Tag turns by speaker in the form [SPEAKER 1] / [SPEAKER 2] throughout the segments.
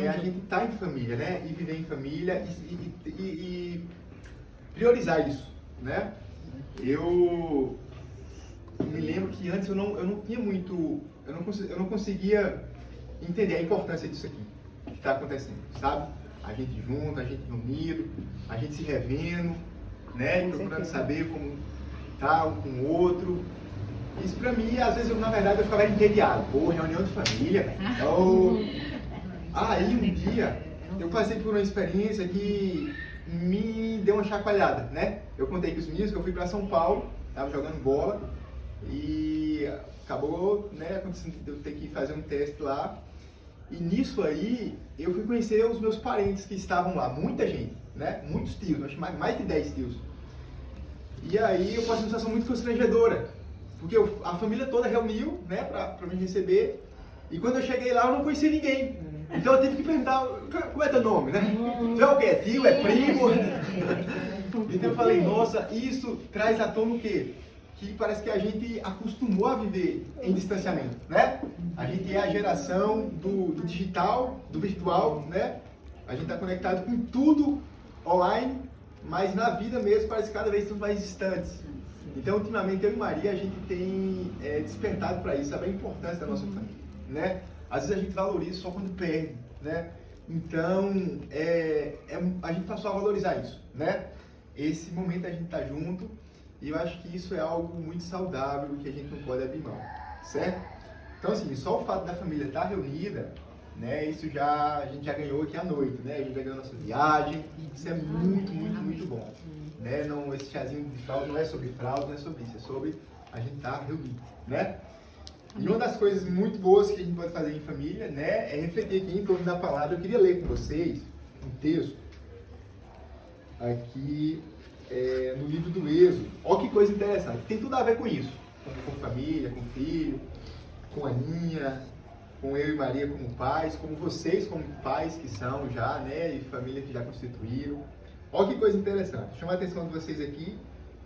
[SPEAKER 1] a gente estar em família, né? E viver em família e priorizar isso, né? Eu me lembro que antes eu não tinha muito, eu não conseguia entender a importância disso aqui que está acontecendo, sabe? A gente junto, a gente reunido, a gente se revendo, né? Procurando saber como tá um com o outro. Isso pra mim, às vezes, na verdade, eu ficava entediado. Pô, reunião de família, velho. Aí um dia, eu passei por uma experiência que me deu uma chacoalhada, né? Eu contei com os meninos que eu fui pra São Paulo, tava jogando bola e acabou, né, acontecendo de eu ter que fazer um teste lá. E nisso aí, eu fui conhecer os meus parentes que estavam lá, muita gente, né? Muitos tios, acho que mais de 10 tios. E aí eu passei uma situação muito constrangedora, porque a família toda reuniu, né, pra me receber, e quando eu cheguei lá eu não conhecia ninguém. Então eu tive que perguntar, como é teu nome, né? Tu é o quê? É tio? É primo? Então eu falei, nossa, isso traz à tona o quê? Que parece que a gente acostumou a viver em distanciamento, né? A gente é a geração do digital, do virtual, né? A gente está conectado com tudo online, mas na vida mesmo parece que cada vez estamos mais distantes. Então, ultimamente, eu e Maria, a gente tem despertado para isso, saber a importância da nossa família, né? Às vezes a gente valoriza só quando perde, né? Então, a gente passou a valorizar isso, né? Esse momento a gente tá junto, e eu acho que isso é algo muito saudável que a gente não pode abrir mão, certo? Então, assim, só o fato da família estar reunida, né, isso a gente já ganhou aqui à noite, né? A gente já ganhou nossa viagem, isso é muito, muito, muito bom, né? Não, esse chazinho de fralda não é sobre fralda, não é sobre isso, é sobre a gente estar reunido, né? E uma das coisas muito boas que a gente pode fazer em família, né, é refletir aqui em torno da palavra. Eu queria ler com vocês um texto aqui no livro do Êxodo. Olha que coisa interessante, tem tudo a ver com isso, com família, com filho, com a Aninha, com eu e Maria como pais, como vocês como pais que são já, né, e família que já constituíram. Olha que coisa interessante, chama a atenção de vocês aqui,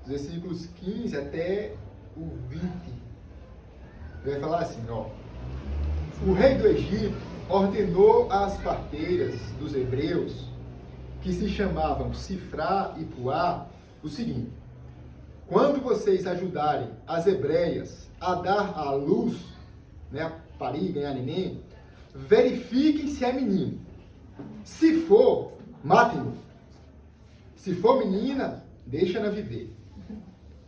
[SPEAKER 1] dos versículos 15 até o 20. Vai falar assim, ó. O rei do Egito ordenou às parteiras dos hebreus, que se chamavam Sifrá e Puá, o seguinte: quando vocês ajudarem as hebreias a dar à luz, né, a parir, ganhar neném, verifiquem se é menino. Se for, matem-no. Se for menina, deixa-na viver.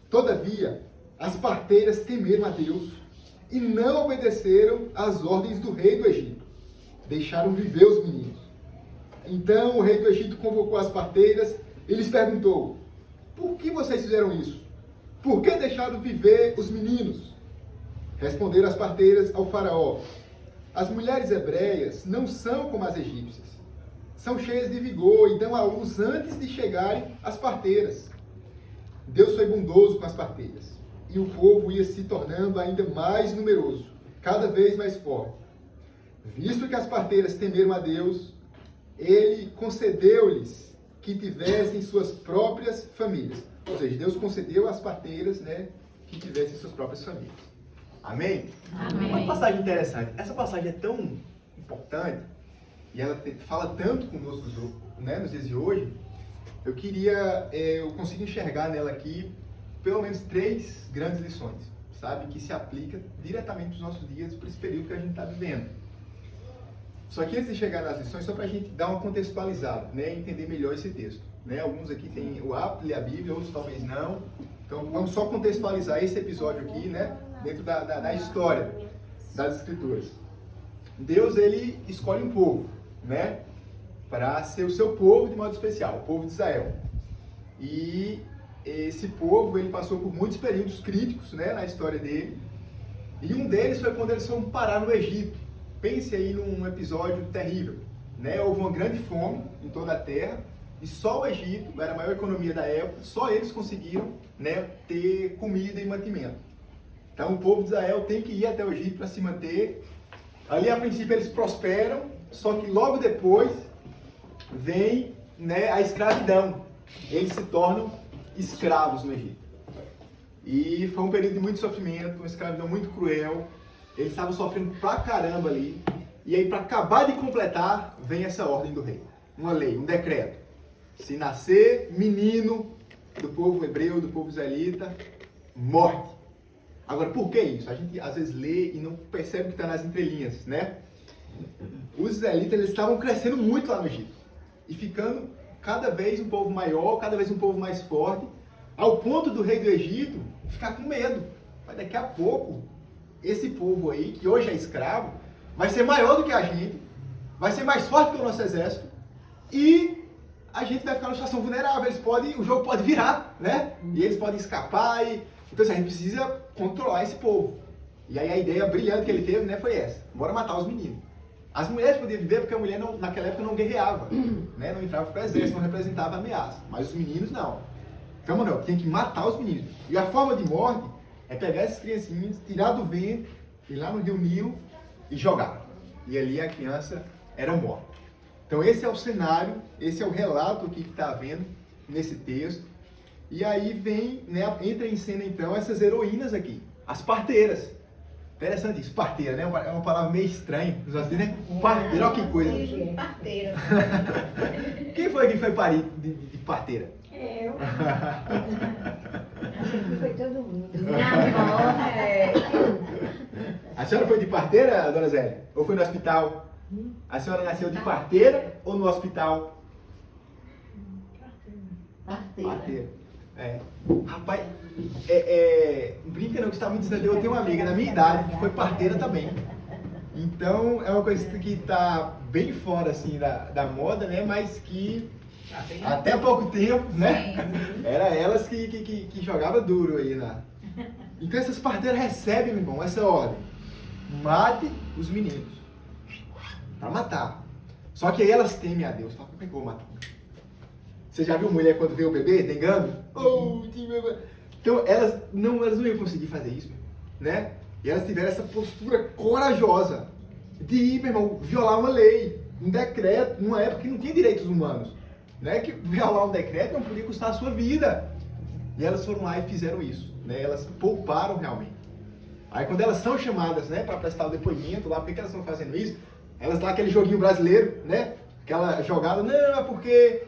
[SPEAKER 1] Todavia, as parteiras temeram a Deus e não obedeceram às ordens do rei do Egito. Deixaram viver os meninos. Então o rei do Egito convocou as parteiras e lhes perguntou: por que vocês fizeram isso? Por que deixaram viver os meninos? Responderam as parteiras ao faraó: as mulheres hebreias não são como as egípcias. São cheias de vigor e dão à luz antes de chegarem as parteiras. Deus foi bondoso com as parteiras. E o povo ia se tornando ainda mais numeroso, cada vez mais forte. Visto que as parteiras temeram a Deus, ele concedeu-lhes que tivessem suas próprias famílias. Ou seja, Deus concedeu às parteiras, né, que tivessem suas próprias famílias. Amém?
[SPEAKER 2] Amém.
[SPEAKER 1] Uma passagem interessante. Essa passagem é tão importante e ela fala tanto conosco, né, nos dias de hoje. Eu consigo enxergar nela aqui pelo menos 3 grandes lições, sabe? Que se aplica diretamente para os nossos dias, para esse período que a gente está vivendo. Só que antes de chegar nas lições, só para a gente dar uma contextualizada, né? Entender melhor esse texto, né? Alguns aqui têm o hábito de ler a Bíblia, outros talvez não. Então vamos só contextualizar esse episódio aqui, né? Dentro da história das Escrituras. Deus, ele escolhe um povo, né? Para ser o seu povo de modo especial, o povo de Israel. E esse povo, ele passou por muitos períodos críticos, né, na história dele. E um deles foi quando eles foram parar no Egito. Pense aí num episódio terrível, né? Houve uma grande fome em toda a terra e só o Egito, era a maior economia da época, só eles conseguiram, né, ter comida e mantimento. Então o povo de Israel tem que ir até o Egito para se manter. Ali a princípio eles prosperam, só que logo depois vem, né, a escravidão. Eles se tornam escravos no Egito. E foi um período de muito sofrimento, uma escravidão muito cruel. Eles estavam sofrendo pra caramba ali. E aí, para acabar de completar, vem essa ordem do rei. Uma lei, um decreto. Se nascer menino do povo hebreu, do povo israelita, morte. Agora, por que isso? A gente às vezes lê e não percebe o que está nas entrelinhas, né? Os israelitas, eles estavam crescendo muito lá no Egito. E ficando cada vez um povo maior, cada vez um povo mais forte, ao ponto do rei do Egito ficar com medo. Mas daqui a pouco, esse povo aí, que hoje é escravo, vai ser maior do que a gente, vai ser mais forte que o nosso exército, e a gente vai ficar numa situação vulnerável. O jogo pode virar, né? E eles podem escapar. Então, assim, a gente precisa controlar esse povo. E aí a ideia brilhante que ele teve, né, foi essa. Bora matar os meninos. As mulheres podiam viver porque a mulher naquela época não guerreava, né? Não entrava para o exército, não representava ameaça. Mas os meninos não. Então, Manuel, tem que matar os meninos. E a forma de morte é pegar essas criancinhas, tirar do ventre, ir lá no rio Nilo e jogar. E ali a criança era morta. Então esse é o cenário, esse é o relato aqui que está havendo nesse texto. E aí vem, né, entra em cena então essas heroínas aqui, as parteiras. Interessante isso, parteira, né? É uma palavra meio estranha. Né? Parteira, olha que coisa.
[SPEAKER 2] Parteira.
[SPEAKER 1] Quem foi que foi parir de parteira?
[SPEAKER 2] Eu.
[SPEAKER 3] Acho que foi todo mundo.
[SPEAKER 2] Minha avó,
[SPEAKER 1] A senhora foi de parteira, dona Zélia? Ou foi no hospital? A senhora nasceu de parteira ou no hospital? Parteira. É. Rapaz, brinca não, que está me dizendo, eu tenho uma amiga na minha idade que foi parteira também. Então é uma coisa que está bem fora assim da moda, né? Mas que até pouco tempo, né? Era elas que jogavam duro aí Então essas parteiras recebem, meu irmão, essa ordem. Mate os meninos. Para matar. Só que aí elas temem a Deus. Fala, como é que eu vou matar? Você já viu mulher quando vê o bebê dengando? Então elas não iam conseguir fazer isso, né? E elas tiveram essa postura corajosa de ir, meu irmão, violar uma lei, um decreto, numa época que não tinha direitos humanos, né? Que violar um decreto não podia custar a sua vida. E elas foram lá e fizeram isso, né? Elas pouparam realmente. Aí quando elas são chamadas, né, para prestar o depoimento lá, por que elas estão fazendo isso? Elas lá, aquele joguinho brasileiro, né? Aquela jogada, não, é porque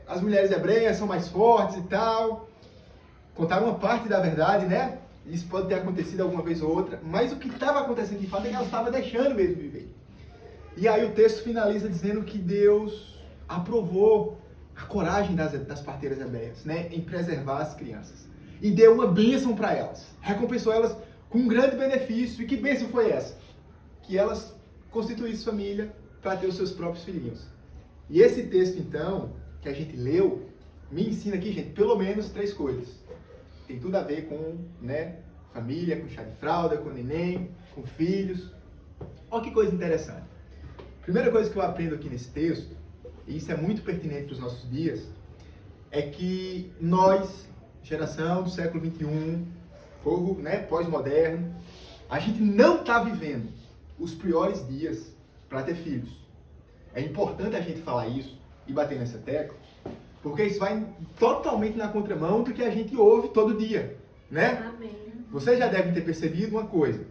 [SPEAKER 1] as mulheres hebreias são mais fortes e tal. Contaram uma parte da verdade, né? Isso pode ter acontecido alguma vez ou outra, mas o que estava acontecendo de fato é que elas estavam deixando mesmo viver. E aí o texto finaliza dizendo que Deus aprovou a coragem das parteiras hebreias, né, em preservar as crianças. E deu uma bênção para elas. Recompensou elas com um grande benefício. E que bênção foi essa? Que elas constituíssem família para ter os seus próprios filhinhos. E esse texto, então, que a gente leu, me ensina aqui, gente, pelo menos 3 coisas. Tem tudo a ver com, né, família, com chá de fralda, com neném, com filhos. Olha que coisa interessante. Primeira coisa que eu aprendo aqui nesse texto, e isso é muito pertinente para os nossos dias, é que nós, geração do século XXI, povo, né, pós-moderno, a gente não está vivendo os piores dias para ter filhos. É importante a gente falar isso e bater nessa tecla, porque isso vai totalmente na contramão do que a gente ouve todo dia, né?
[SPEAKER 2] Amém.
[SPEAKER 1] Vocês já devem ter percebido uma coisa,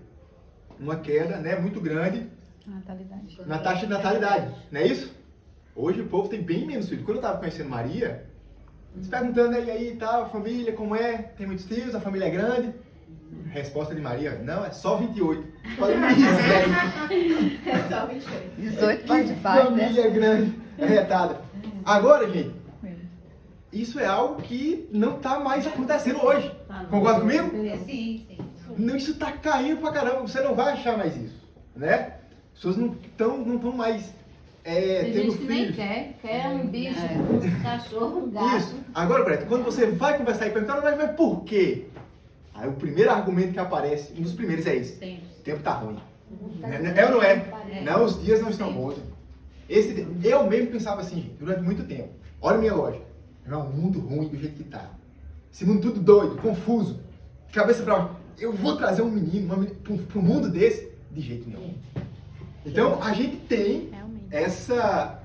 [SPEAKER 1] uma queda, né, muito grande na taxa de natalidade, não é isso? Hoje o povo tem bem menos filhos. Quando eu estava conhecendo Maria, se perguntando, e aí, tá, a família, como é? Tem muitos filhos, a família é grande? Resposta de Maria, não, é só 28. Falei, miséria.
[SPEAKER 2] É só 28.
[SPEAKER 3] 18 pode
[SPEAKER 1] Que família grande, arretada. Agora, gente, isso é algo que não está mais acontecendo hoje. Concorda comigo?
[SPEAKER 2] Sim.
[SPEAKER 1] Não, isso está caindo pra caramba, você não vai achar mais isso, né? As pessoas não estão mais
[SPEAKER 4] Tem
[SPEAKER 1] tendo
[SPEAKER 4] gente que nem
[SPEAKER 1] filhos.
[SPEAKER 4] quer um bicho, um cachorro, um gato.
[SPEAKER 1] Isso. Agora, Preto, quando você vai conversar e perguntar, mas por quê? Aí o primeiro argumento que aparece, um dos primeiros é esse.
[SPEAKER 4] Tem.
[SPEAKER 1] O tempo tá ruim. É ou não é? Não, os dias não estão bons. Eu mesmo pensava assim, gente, durante muito tempo. Olha a minha lógica. Não, um mundo ruim do jeito que tá. Esse mundo tudo doido, confuso. Cabeça pra baixo. Eu vou trazer um menino, uma menina pro mundo desse? De jeito nenhum. Então, a gente tem essa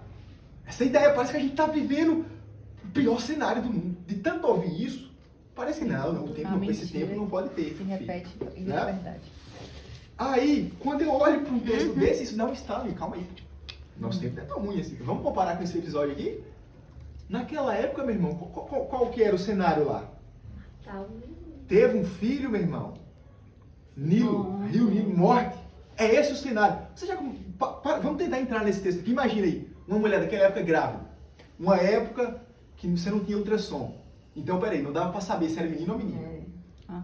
[SPEAKER 1] ideia. Parece que a gente tá vivendo o pior cenário do mundo. De tanto ouvir isso, parece que não, o tempo, esse tempo não pode ter.
[SPEAKER 3] Se repete, isso
[SPEAKER 1] Né?
[SPEAKER 3] é verdade.
[SPEAKER 1] Aí, quando eu olho para um texto desse, isso dá um estalo. Calma aí. Nosso tempo não é tão ruim assim. Vamos comparar com esse episódio aqui? Naquela época, meu irmão, qual que era o cenário lá? Teve um filho, meu irmão. Nilo, rio Nilo, morte. É esse o cenário. Você já, vamos tentar entrar nesse texto aqui. Imagina aí, uma mulher daquela época grávida. Uma época que você não tinha ultrassom. Então, peraí, não dava para saber se era menino ou menina.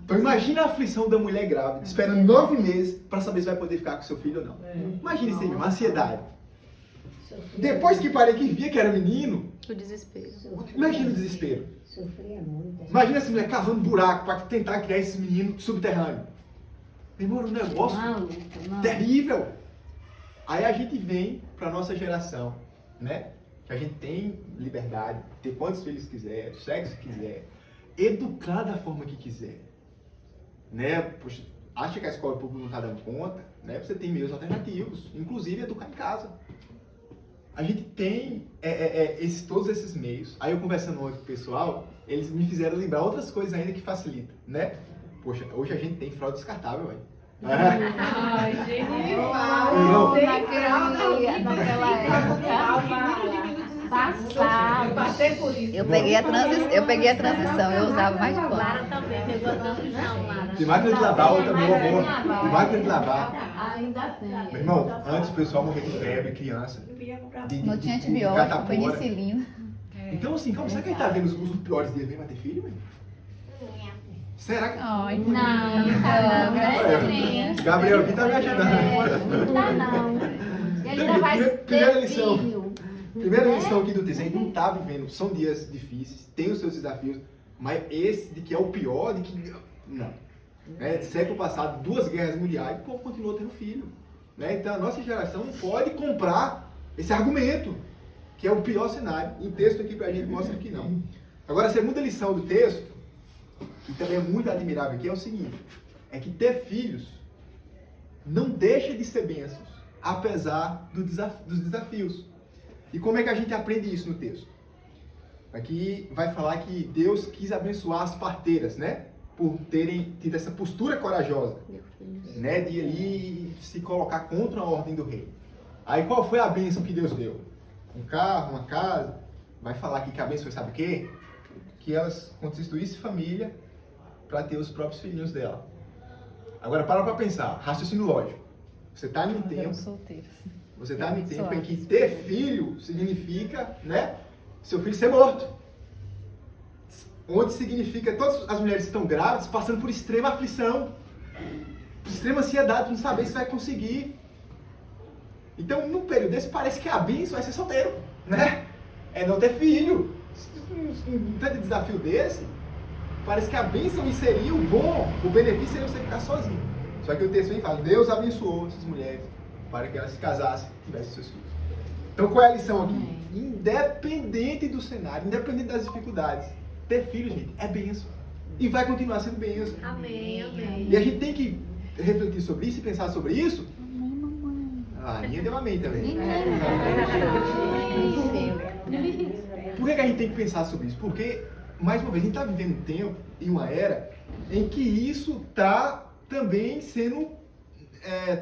[SPEAKER 1] Então imagina a aflição da mulher grávida, esperando 9 meses para saber se vai poder ficar com seu filho ou não. Imagina isso aí, uma ansiedade. Depois que parei que via que era menino,
[SPEAKER 3] O desespero.
[SPEAKER 1] imagina o desespero.
[SPEAKER 2] Sofria muito.
[SPEAKER 1] Imagina essa mulher cavando buraco para tentar criar esse menino subterrâneo. Meu irmão, era um negócio
[SPEAKER 4] Maluco, não.
[SPEAKER 1] terrível. Aí a gente vem para nossa geração, né? Que a gente tem liberdade, ter quantos filhos quiser, do sexo que quiser, educar da forma que quiser, né? Poxa, acha que a escola pública não está dando conta, né? Você tem meios alternativos, inclusive educar em casa. A gente tem todos esses meios. Aí eu conversando hoje com o pessoal, eles me fizeram lembrar outras coisas ainda que facilitam, né? Poxa, hoje a gente tem fralda descartável, velho.
[SPEAKER 2] Ai, gente.
[SPEAKER 1] Não.
[SPEAKER 4] Naquela época, passava.
[SPEAKER 2] Passei por isso.
[SPEAKER 5] Eu peguei a transição, eu usava mais de pano.
[SPEAKER 3] Lara também pegou a transição, Lara.
[SPEAKER 1] De máquina de lavar, outra boa, boa. De máquina de lavar.
[SPEAKER 4] Ainda tem.
[SPEAKER 1] Meu irmão, antes o pessoal morria de febre, criança.
[SPEAKER 5] Não tinha antibiótico, penicilina.
[SPEAKER 1] Então assim, como será que ele tá vendo os piores dias mesmo a ter filho, velho? Será que...
[SPEAKER 5] Ai,
[SPEAKER 4] Não, não,
[SPEAKER 1] Gabriel aqui tá me ajudando.
[SPEAKER 4] não dá não. Ele ainda vai
[SPEAKER 1] Primeira
[SPEAKER 4] ter
[SPEAKER 1] lição.
[SPEAKER 4] filho.
[SPEAKER 1] Primeira lição aqui do texto, a gente não tá vivendo, são dias difíceis, tem os seus desafios, mas esse de que é o pior, de que... Não. Século passado, 2 guerras mundiais, o povo continuou tendo filho. Né? Então a nossa geração não pode comprar esse argumento, que é o pior cenário. E o texto aqui pra gente mostra que não. Agora, a segunda lição do texto, que também é muito admirável aqui, é o seguinte, é que ter filhos não deixa de ser bênçãos, apesar dos desafios. E como é que a gente aprende isso no texto? Aqui vai falar que Deus quis abençoar as parteiras, né? Por terem tido essa postura corajosa, né? De ali se colocar contra a ordem do rei. Aí qual foi a bênção que Deus deu? Um carro, uma casa. Vai falar aqui que a bênção foi, sabe o quê? Que elas constituíssem família para ter os próprios filhinhos dela. Agora para pensar, raciocínio lógico. Você está em um tempo... Você está em um tempo em que ter filho significa, né? Seu filho ser morto. Onde significa todas as mulheres que estão grávidas passando por extrema aflição, por extrema ansiedade, por não saber se vai conseguir. Então, num período desse, parece que a bênção é ser solteiro, né? É não ter filho. Um tanto de desafio desse, parece que a bênção seria o bom, o benefício seria você ficar sozinho. Só que o texto vem e fala, Deus abençoou essas mulheres para que elas se casassem e tivessem seus filhos. Então, qual é a lição aqui? Independente do cenário, independente das dificuldades, ter filho, gente, é bênção. E vai continuar sendo bênção.
[SPEAKER 3] Amém, amém.
[SPEAKER 1] E a gente tem que refletir sobre isso e pensar sobre isso. Ah, a Aninha deu amém também. Por que a gente tem que pensar sobre isso? Porque, mais uma vez, a gente está vivendo um tempo e uma era em que isso está também sendo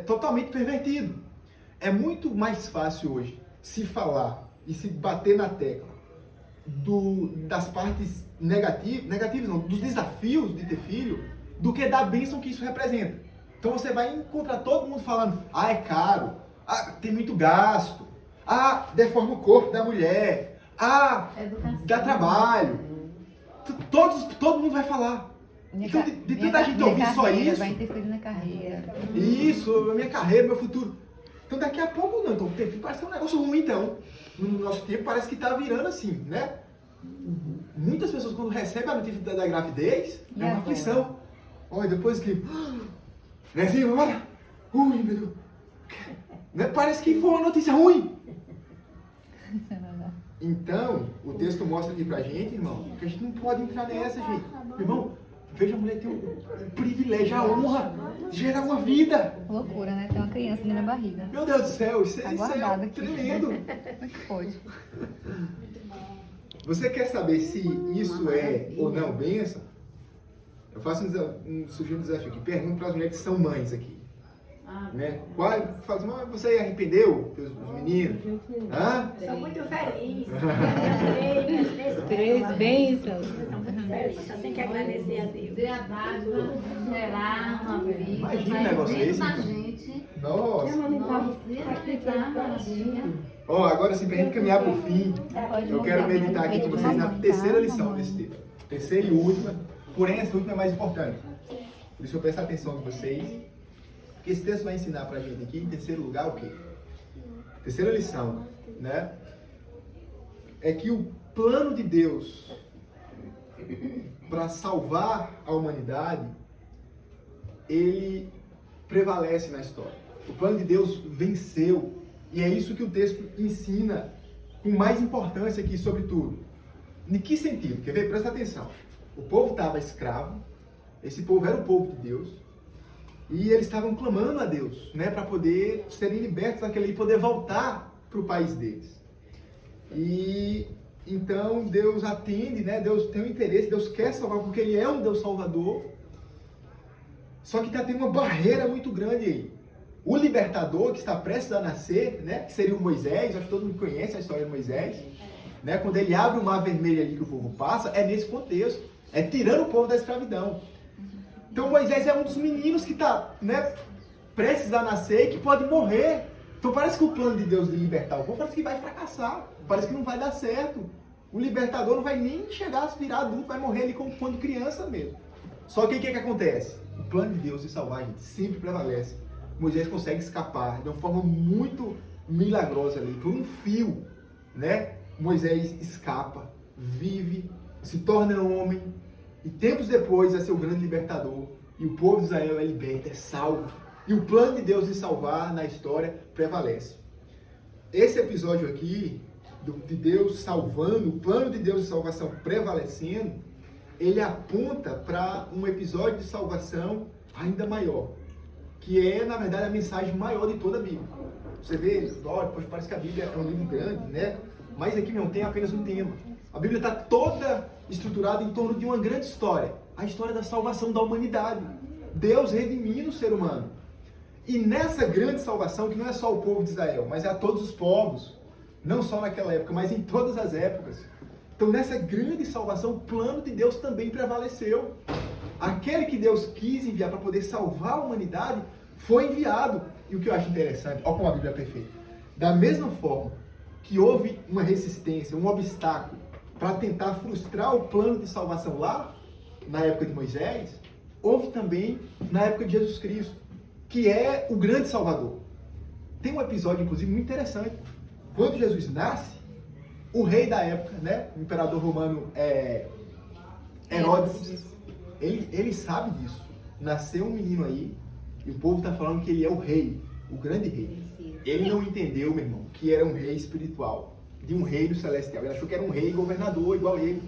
[SPEAKER 1] totalmente pervertido. É muito mais fácil hoje se falar e se bater na tecla das partes negativas não, dos desafios de ter filho, do que da bênção que isso representa. Então você vai encontrar todo mundo falando, é caro, tem muito gasto, deforma o corpo da mulher, dá trabalho. Todo mundo vai falar. Então, de tanta gente ouvir só isso...
[SPEAKER 5] Vai interferir na carreira.
[SPEAKER 1] Isso, a minha carreira, meu futuro. Então daqui a pouco não, então ter filho parece que é um negócio ruim, então. No nosso tempo parece que está virando assim, né? Muitas pessoas quando recebem a notícia da gravidez, é uma aflição. Olha, depois que... Né assim, olha... Ui, meu Deus... Né? Parece que foi uma notícia ruim. Então, o texto mostra aqui pra gente, irmão, que a gente não pode entrar nessa, gente. Irmão, veja a mulher ter o privilégio, a honra de gerar uma vida.
[SPEAKER 5] Loucura, né? Tem uma criança ali na barriga.
[SPEAKER 1] Meu Deus do céu, isso é
[SPEAKER 5] Guardado aqui.
[SPEAKER 1] tremendo.
[SPEAKER 5] Como é que pode?
[SPEAKER 1] Você quer saber se isso é ou não bênção? Eu faço sugiro um desafio aqui. Pergunto para as mulheres que são mães aqui. Né? Fala assim, mas você arrependeu, os meninos? Hã?
[SPEAKER 2] Sou muito feliz.
[SPEAKER 3] Três bênçãos.
[SPEAKER 2] Só tem que agradecer a Deus.
[SPEAKER 4] Dê a dádiva, gerar uma vida.
[SPEAKER 1] Imagina um negócio desse,
[SPEAKER 4] na
[SPEAKER 1] então.
[SPEAKER 4] gente.
[SPEAKER 1] Nossa.
[SPEAKER 4] Maravilha.
[SPEAKER 1] Ó, agora sim, pra gente caminhar pro fim, eu quero meditar aqui com vocês na terceira lição desse texto. Terceira e última, porém essa última é mais importante. Por isso eu peço a atenção de vocês, porque esse texto vai ensinar pra gente aqui, em terceiro lugar, o quê? Terceira lição, né? É que o plano de Deus para salvar a humanidade, ele prevalece na história. O plano de Deus venceu, e é isso que o texto ensina com mais importância aqui sobre tudo. Em que sentido? Quer ver? Presta atenção. O povo estava escravo, esse povo era o povo de Deus, e eles estavam clamando a Deus, né, para poder serem libertos daquele e poder voltar para o país deles. E então Deus atende, né? Deus tem um interesse, Deus quer salvar, porque Ele é um Deus salvador. Só que tem uma barreira muito grande aí. O libertador que está prestes a nascer, né? Que seria o Moisés, acho que todo mundo conhece a história de Moisés, né? Quando ele abre o mar vermelho ali que o povo passa, é nesse contexto, é tirando o povo da escravidão. Então Moisés é um dos meninos que está, né, prestes a nascer e que pode morrer. Então parece que o plano de Deus de libertar o povo parece que vai fracassar, parece que não vai dar certo. O libertador não vai nem chegar a virar adulto, vai morrer ali como quando criança mesmo. Só que o que acontece? O plano de Deus de salvar a gente sempre prevalece. Moisés consegue escapar de uma forma muito milagrosa ali, por um fio, né? Moisés escapa, vive, se torna homem, e tempos depois vai ser o grande libertador, e o povo de Israel é liberto, é salvo, e o plano de Deus de salvar na história prevalece. Esse episódio aqui, de Deus salvando, o plano de Deus de salvação prevalecendo, ele aponta para um episódio de salvação ainda maior, que é, na verdade, a mensagem maior de toda a Bíblia. Você vê, olha, parece que a Bíblia é um livro grande, né? Mas aqui não tem apenas um tema. A Bíblia está toda estruturada em torno de uma grande história, a história da salvação da humanidade. Deus redimindo o ser humano. E nessa grande salvação, que não é só o povo de Israel, mas é a todos os povos, não só naquela época, mas em todas as épocas. Então, nessa grande salvação, o plano de Deus também prevaleceu. Aquele que Deus quis enviar para poder salvar a humanidade foi enviado. E o que eu acho interessante, olha como a Bíblia é perfeita. Da mesma forma que houve uma resistência, um obstáculo para tentar frustrar o plano de salvação lá, na época de Moisés, houve também na época de Jesus Cristo, que é o grande Salvador. Tem um episódio, inclusive, muito interessante. Quando Jesus nasce, o rei da época, né, o imperador romano Herodes, ele sabe disso. Nasceu um menino aí, e o povo está falando que ele é o rei, o grande rei. Ele não entendeu, meu irmão, que era um rei espiritual, de um reino celestial. Ele achou que era um rei governador igual ele.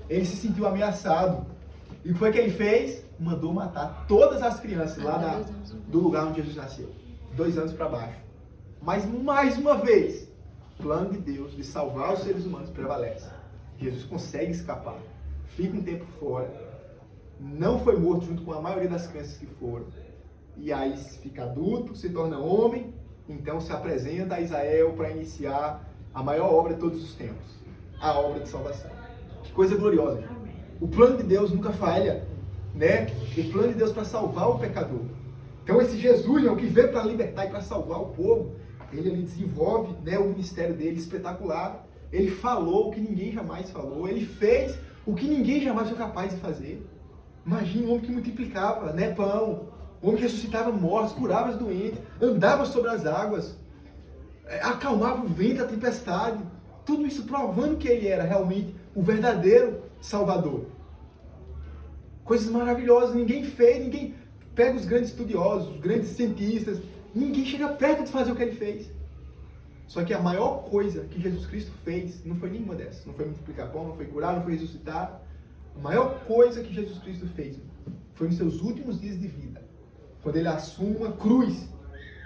[SPEAKER 1] Ele se sentiu ameaçado. E o que foi que ele fez? Mandou matar todas as crianças lá do lugar onde Jesus nasceu. 2 anos para baixo. Mas, mais uma vez, o plano de Deus de salvar os seres humanos prevalece. Jesus consegue escapar. Fica um tempo fora. Não foi morto junto com a maioria das crianças que foram. E aí fica adulto, se torna homem, então se apresenta a Israel para iniciar a maior obra de todos os tempos, a obra de salvação. Que coisa gloriosa, gente. O plano de Deus nunca falha, né? O plano de Deus para salvar o pecador. Então esse Jesus, o que veio para libertar e para salvar o povo, ele desenvolve, né, o ministério dele espetacular. Ele falou o que ninguém jamais falou, ele fez o que ninguém jamais foi capaz de fazer. Imagina um homem que multiplicava, né, pão, um homem que ressuscitava mortos, curava os doentes, andava sobre as águas, acalmava o vento, a tempestade. Tudo isso provando que ele era realmente o verdadeiro Salvador. Coisas maravilhosas, ninguém fez, ninguém pega os grandes estudiosos, os grandes cientistas, ninguém chega perto de fazer o que ele fez. Só que a maior coisa que Jesus Cristo fez não foi nenhuma dessas. Não foi multiplicar pão, não foi curar, não foi ressuscitar. A maior coisa que Jesus Cristo fez foi nos seus últimos dias de vida, quando ele assume uma cruz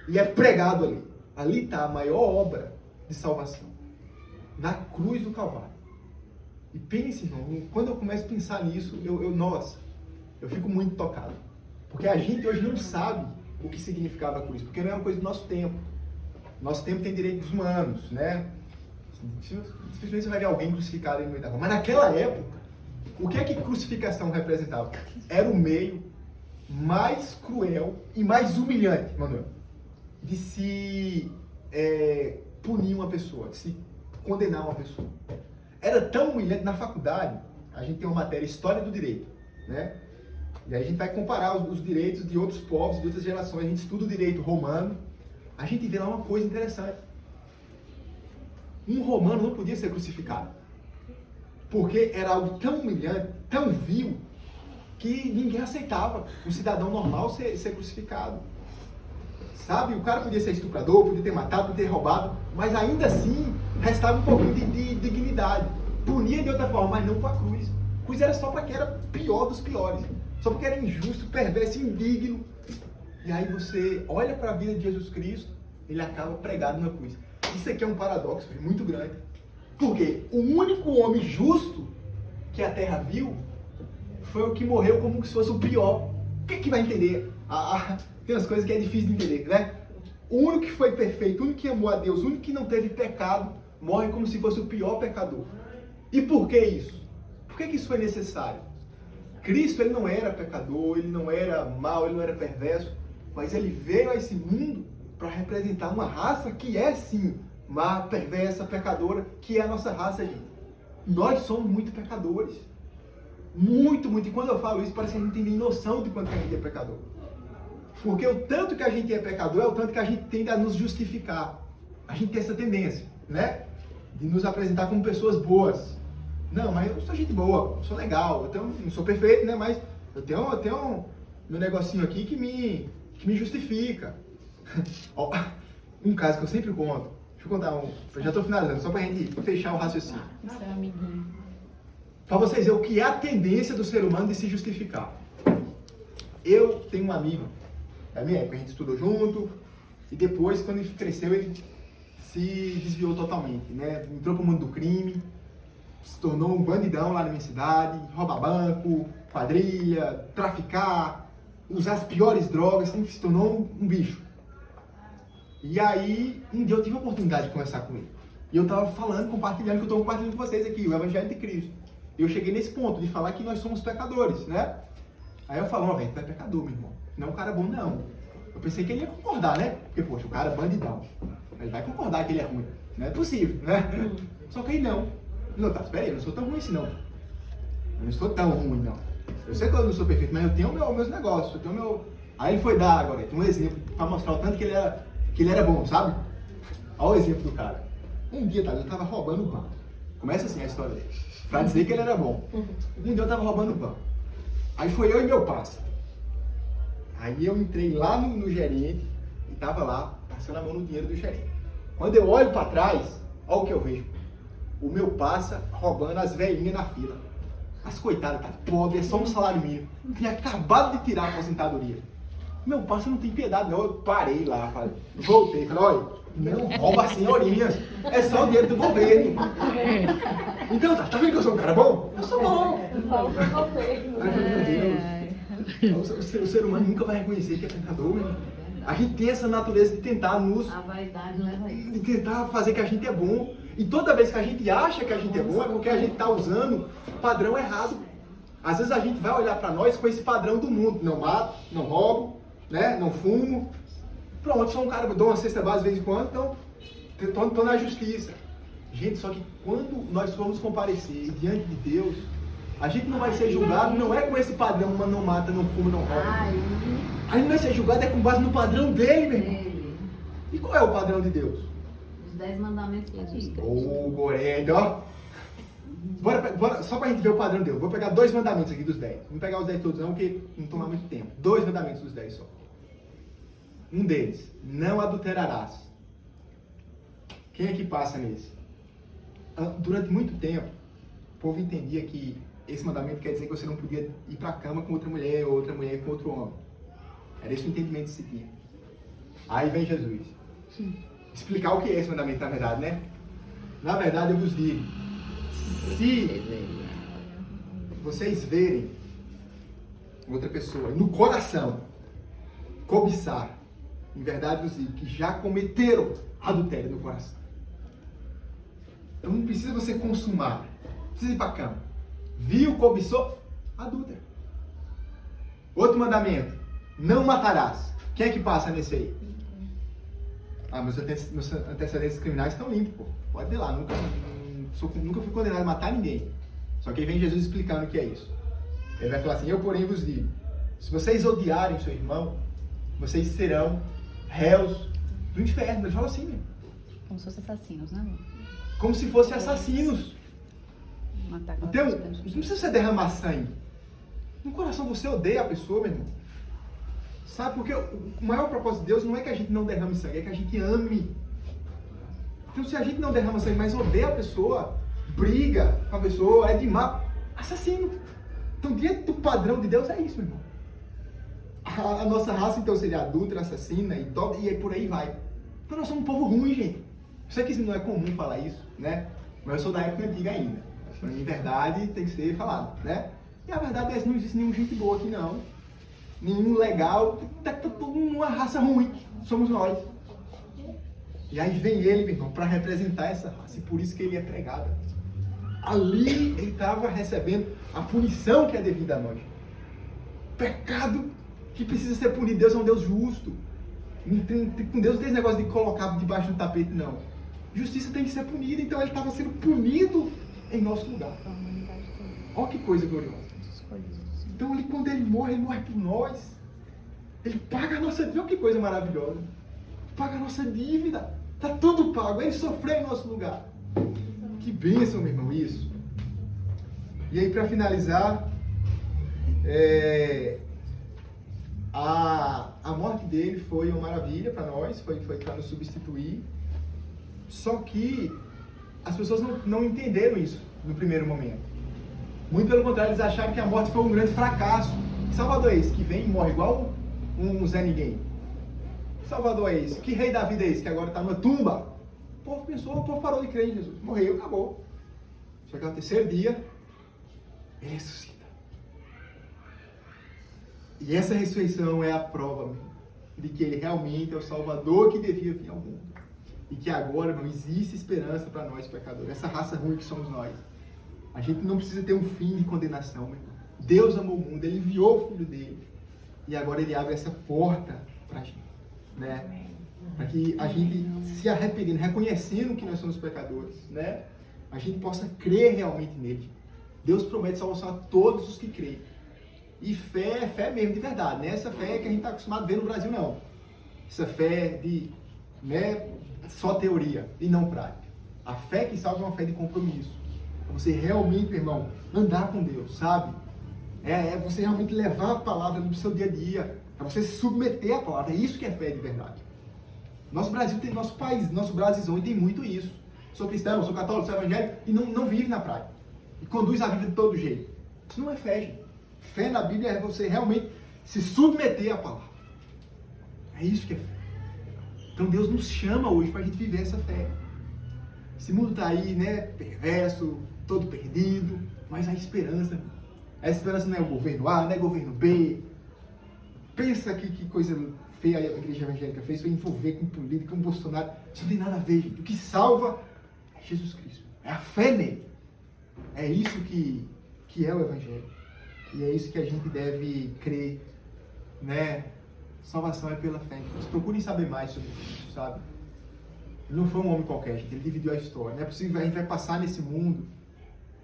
[SPEAKER 1] e é pregado ali. Ali está a maior obra de salvação, na cruz do Calvário. E pense, irmão, quando eu começo a pensar nisso, eu fico muito tocado. Porque a gente hoje não sabe o que significava a cruz, porque não é uma coisa do nosso tempo. Nosso tempo tem direitos humanos, né? Dificilmente você vai ver alguém crucificado em meio da rua. Mas naquela época, o que é que crucificação representava? Era o meio mais cruel e mais humilhante, Manuel, de se punir uma pessoa, de se condenar uma pessoa. Era tão humilhante. Na faculdade, a gente tem uma matéria, História do Direito, né? E aí a gente vai comparar os direitos de outros povos, de outras gerações. A gente estuda o direito romano, a gente vê lá uma coisa interessante. Um romano não podia ser crucificado, porque era algo tão humilhante, tão vil, que ninguém aceitava um cidadão normal ser crucificado. Sabe? O cara podia ser estuprador, podia ter matado, podia ter roubado, mas ainda assim restava um pouquinho de dignidade. Punia de outra forma, mas não com a cruz. A cruz era só para quem era pior dos piores. Só porque era injusto, perverso, indigno. E aí você olha para a vida de Jesus Cristo, ele acaba pregado na cruz. Isso aqui é um paradoxo muito grande. Porque o único homem justo que a terra viu foi o que morreu como se fosse o pior. O que vai entender? Tem umas coisas que é difícil de entender, né? O único que foi perfeito, o único que amou a Deus, o único que não teve pecado, morre como se fosse o pior pecador. E por que isso? Por que isso foi necessário? Cristo, ele não era pecador, ele não era mau, ele não era perverso, mas ele veio a esse mundo para representar uma raça que é sim má, perversa, pecadora, que é a nossa raça, gente. Nós somos muito pecadores. Muito, muito. E quando eu falo isso, parece que a gente tem nem noção de quanto que a gente é pecador. Porque o tanto que a gente é pecador é o tanto que a gente tende a nos justificar. A gente tem essa tendência, né? De nos apresentar como pessoas boas. Não, mas eu sou gente boa, eu sou legal, eu não sou perfeito, né? Mas eu tenho meu negocinho aqui que me justifica. Um caso que eu sempre conto. Deixa eu contar eu já estou finalizando, só para a gente fechar o raciocínio.
[SPEAKER 5] Seu amiguinho.
[SPEAKER 1] Para vocês verem o que é a tendência do ser humano de se justificar. Eu tenho um amigo, da minha época, a gente estudou junto, e depois, quando ele cresceu, ele se desviou totalmente, né? Entrou para o mundo do crime, se tornou um bandidão lá na minha cidade, rouba banco, quadrilha, traficar, usar as piores drogas, se tornou um bicho. E aí, um dia eu tive a oportunidade de conversar com ele. E eu estava falando, compartilhando, que eu estou compartilhando com vocês aqui, o Evangelho de Cristo. E eu cheguei nesse ponto de falar que nós somos pecadores, né? Aí eu falo, velho, tu é pecador, meu irmão. Não é um cara bom, não. Eu pensei que ele ia concordar, né? Porque, poxa, o cara é bandidão. Ele vai concordar que ele é ruim. Não é possível, né? Só que aí não. Não, tá, espera aí, eu não sou tão ruim assim, não. Eu não sou tão ruim, não. Eu sei que eu não sou perfeito, mas eu tenho meus negócios, eu tenho meu... Aí ele foi dar agora, tem um exemplo para mostrar o tanto que ele era bom, sabe? Olha o exemplo do cara. Um dia, tá, eu tava roubando o banco. Começa assim a história dele. Pra dizer que ele era bom. Um dia eu tava roubando o banco. Aí foi eu e meu parceiro. Aí eu entrei lá no gerente e tava lá, passando a mão no dinheiro do gerente. Quando eu olho pra trás, olha o que eu vejo. O meu parça roubando as velhinhas na fila. As coitadas, tá pobre, é só um salário mínimo. Tinha acabado de tirar a aposentadoria. Meu parceiro não tem piedade, não. Eu parei lá, voltei, falei, olha, não rouba as senhorinhas, é só o dinheiro do governo. Então, tá vendo que eu sou um cara bom? Eu sou bom. O ser humano nunca vai reconhecer que é pecador, né? A gente tem essa natureza de tentar
[SPEAKER 3] A vaidade leva isso.
[SPEAKER 1] de tentar fazer que a gente é bom. E toda vez que a gente acha que a gente é bom, é porque a gente está usando o padrão errado. Às vezes a gente vai olhar para nós com esse padrão do mundo. Não mato, não roubo, né? Não fumo. Pronto, sou um cara, dou uma cesta básica de vez em quando, então estou na justiça. Gente, só que quando nós formos comparecer diante de Deus, a gente não vai ser julgado, não é com esse padrão, não mata, não fuma, não rouba. A gente vai ser julgado é com base no padrão dele, meu irmão. E qual é o padrão de Deus?
[SPEAKER 3] Os 10 mandamentos que diz.
[SPEAKER 1] Ô, Gorete, ó. Bora, só pra gente ver o padrão de Deus. Vou pegar 2 mandamentos aqui dos 10. Não vou pegar os 10 todos não, porque não toma muito tempo. 2 mandamentos dos 10 só. Um deles, não adulterarás. Quem é que passa nesse? Durante muito tempo, o povo entendia que esse mandamento quer dizer que você não podia ir pra cama com outra mulher, ou outra mulher com outro homem. Era esse o entendimento que se tinha. Aí vem Jesus. Explicar o que é esse mandamento, na verdade, né? Na verdade, eu vos digo, se vocês verem outra pessoa no coração cobiçar. Em verdade, os que já cometeram adultério no coração. Então não precisa você consumar. Não precisa ir para a cama. Viu, cobiçou, adúltero. Outro mandamento. Não matarás. Quem é que passa nesse aí? Meus antecedentes criminais estão limpos, pô. Pode ver lá. Nunca fui condenado a matar ninguém. Só que aí vem Jesus explicando o que é isso. Ele vai falar assim, eu porém vos digo, se vocês odiarem o seu irmão, vocês serão réus do inferno. Ele fala assim, meu.
[SPEAKER 5] Como se fossem assassinos, né, amor?
[SPEAKER 1] Como se fossem assassinos.
[SPEAKER 5] Matar aquela
[SPEAKER 1] Então,
[SPEAKER 5] pessoa.
[SPEAKER 1] não precisa você derramar sangue. No coração você odeia a pessoa, meu irmão. Sabe, porque o maior propósito de Deus não é que a gente não derrame sangue, é que a gente ame. Então se a gente não derrama sangue, mas odeia a pessoa, briga com a pessoa, é de má, assassino. Então diante do padrão de Deus é isso, meu irmão. A nossa raça então seria adúltera, assassina e por aí vai. Então nós somos um povo ruim, gente. Eu sei que não é comum falar isso, né? Mas eu sou da época antiga ainda. Em verdade tem que ser falado, né? E a verdade é que não existe nenhum gente boa aqui não. Nenhum legal. Tá todo mundo uma raça ruim. Somos nós. E aí vem ele, meu irmão, para representar essa raça. E por isso que ele é pregado. Ali ele estava recebendo a punição que é devida a nós. Pecado que precisa ser punido. Deus é um Deus justo. Com Deus não tem esse negócio de colocar debaixo do tapete, não. Justiça tem que ser punida. Então ele estava sendo punido em nosso lugar. Olha que coisa gloriosa. Então quando ele morre por nós. Ele paga a nossa dívida. Olha que coisa maravilhosa. Paga a nossa dívida. Está tudo pago. Ele sofreu em nosso lugar. Que bênção, meu irmão, isso. E aí, para finalizar, a morte dele foi uma maravilha para nós, foi para nos substituir. Só que as pessoas não entenderam isso no primeiro momento. Muito pelo contrário, eles acharam que a morte foi um grande fracasso. Que Salvador é esse que vem e morre igual um Zé Ninguém? Que Salvador é esse? Que rei da vida é esse que agora está numa tumba? O povo parou de crer em Jesus. Morreu, acabou. Só que ao terceiro dia, ele ressuscita. E essa ressurreição é a prova de que ele realmente é o Salvador que devia vir ao mundo. E que agora não existe esperança para nós pecadores. Essa raça ruim que somos nós. A gente não precisa ter um fim de condenação, meu irmão. Deus amou o mundo, ele enviou o Filho dele. E agora ele abre essa porta para a gente. Né? Para que a gente se arrependendo, reconhecendo que nós somos pecadores, né? A gente possa crer realmente nele. Deus promete salvação a todos os que creem. E fé é fé mesmo, de verdade, né? Essa fé que a gente está acostumado a ver no Brasil, não. Essa fé de, né, só teoria e não prática. A fé que salva é uma fé de compromisso. É você realmente, meu irmão, andar com Deus, sabe? É você realmente levar a palavra no seu dia a dia. É você se submeter à palavra. É isso que é fé de verdade. Nosso Brasil tem, nosso país, nosso Brasilzão tem muito isso. Sou cristão, sou católico, sou evangélico e não vive na prática. E conduz a vida de todo jeito. Isso não é fé, gente. Fé na Bíblia é você realmente se submeter à palavra. É isso que é fé. Então Deus nos chama hoje para a gente viver essa fé. Esse mundo está aí, né, perverso, todo perdido, mas há esperança. A esperança não é o governo A, não é o governo B. Pensa que coisa feia a igreja evangélica fez, foi envolver com política, com Bolsonaro. Isso não tem nada a ver, gente. O que salva é Jesus Cristo. É a fé nele. É isso que é o evangelho. E é isso que a gente deve crer, né? Salvação é pela fé. Então, procurem saber mais sobre isso, sabe? Ele não foi um homem qualquer, gente. Ele dividiu a história. Não é possível que a gente vai passar nesse mundo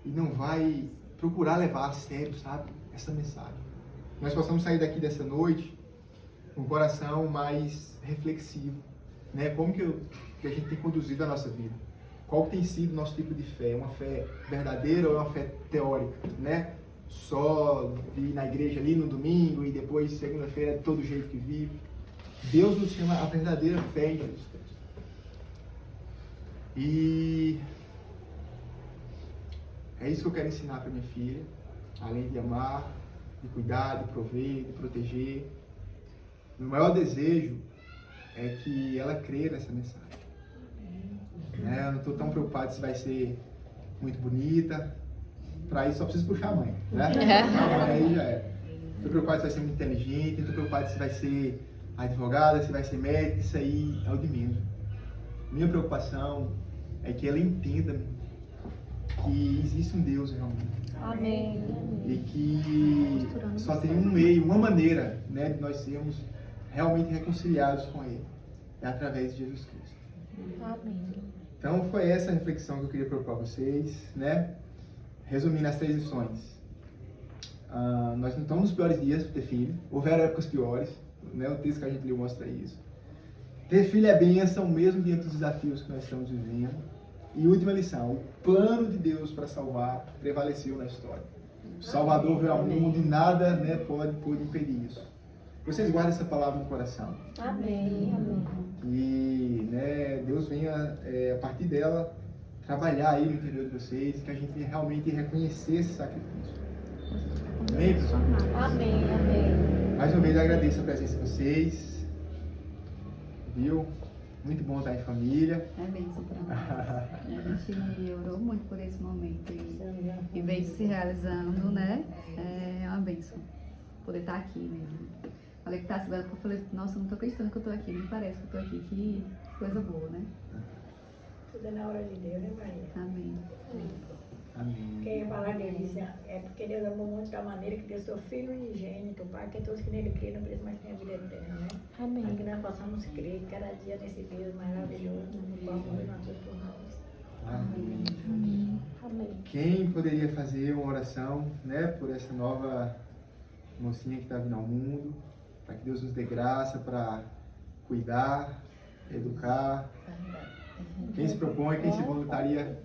[SPEAKER 1] e não vai procurar levar a sério, sabe? Essa mensagem. Nós possamos sair daqui dessa noite com um coração mais reflexivo, né? Como que a gente tem conduzido a nossa vida? Qual tem sido o nosso tipo de fé? Uma fé verdadeira ou uma fé teórica, né? Só de ir na igreja ali no domingo e depois segunda-feira é de todo jeito que vive. Deus nos chama a verdadeira fé em Jesus Cristo. E é isso que eu quero ensinar para minha filha, além de amar, de cuidar, de prover, de proteger. O maior desejo é que ela creia nessa mensagem. Eu não estou tão preocupado se vai ser muito bonita. Para isso só preciso puxar a mãe, né? A mãe aí já é. Não estou preocupado se vai ser muito inteligente, não estou preocupado se vai ser advogada, se vai ser médica, isso aí é o de menos. Minha preocupação é que ela entenda que existe um Deus realmente.
[SPEAKER 2] Amém.
[SPEAKER 1] E que só tem um meio, uma maneira, né, de nós sermos realmente reconciliados com Ele. É através de Jesus Cristo.
[SPEAKER 2] Amém.
[SPEAKER 1] Então foi essa a reflexão que eu queria propor para vocês, né? Resumindo as 3 lições. Nós não estamos nos piores dias para ter filho. Houveram épocas piores, né? O texto que a gente leu mostra isso. Ter filho é bênção, mesmo diante dos desafios que nós estamos vivendo. E última lição, o plano de Deus para salvar prevaleceu na história. O Salvador veio ao mundo e nada, né, pode impedir isso. Vocês guardem essa palavra no coração.
[SPEAKER 2] Amém. Amém.
[SPEAKER 1] E, né, Deus venha, a partir dela, trabalhar aí no interior de vocês, que a gente venha realmente reconhecer esse sacrifício. Amém, pessoal?
[SPEAKER 2] Amém. Amém.
[SPEAKER 1] Mais uma vez eu agradeço a presença de vocês. Viu? Muito bom estar em família.
[SPEAKER 5] É bênção pra nós. A gente orou muito por esse momento e veio se realizando, né? É uma bênção poder estar aqui mesmo. Falei que tá segurando, eu falei, nossa, eu não tô acreditando que eu tô aqui, nem parece que eu tô aqui, que coisa boa, né?
[SPEAKER 2] Tudo é na hora de Deus, né, Maria?
[SPEAKER 5] Amém.
[SPEAKER 1] Amém.
[SPEAKER 2] Quem falar dele diz, é porque Deus amou muito da maneira que deu seu Filho unigênito, Pai, que todos que nele creem não precisam mais ter a vida eterna, né?
[SPEAKER 6] Amém.
[SPEAKER 2] Para que nós possamos crer cada dia nesse Deus maravilhoso, no qual morreu na cruz por nós.
[SPEAKER 1] Amém.
[SPEAKER 6] Amém.
[SPEAKER 1] Quem poderia fazer uma oração, né, por essa nova mocinha que está vindo ao mundo, para que Deus nos dê graça para cuidar, educar. Quem se propõe, quem se voluntaria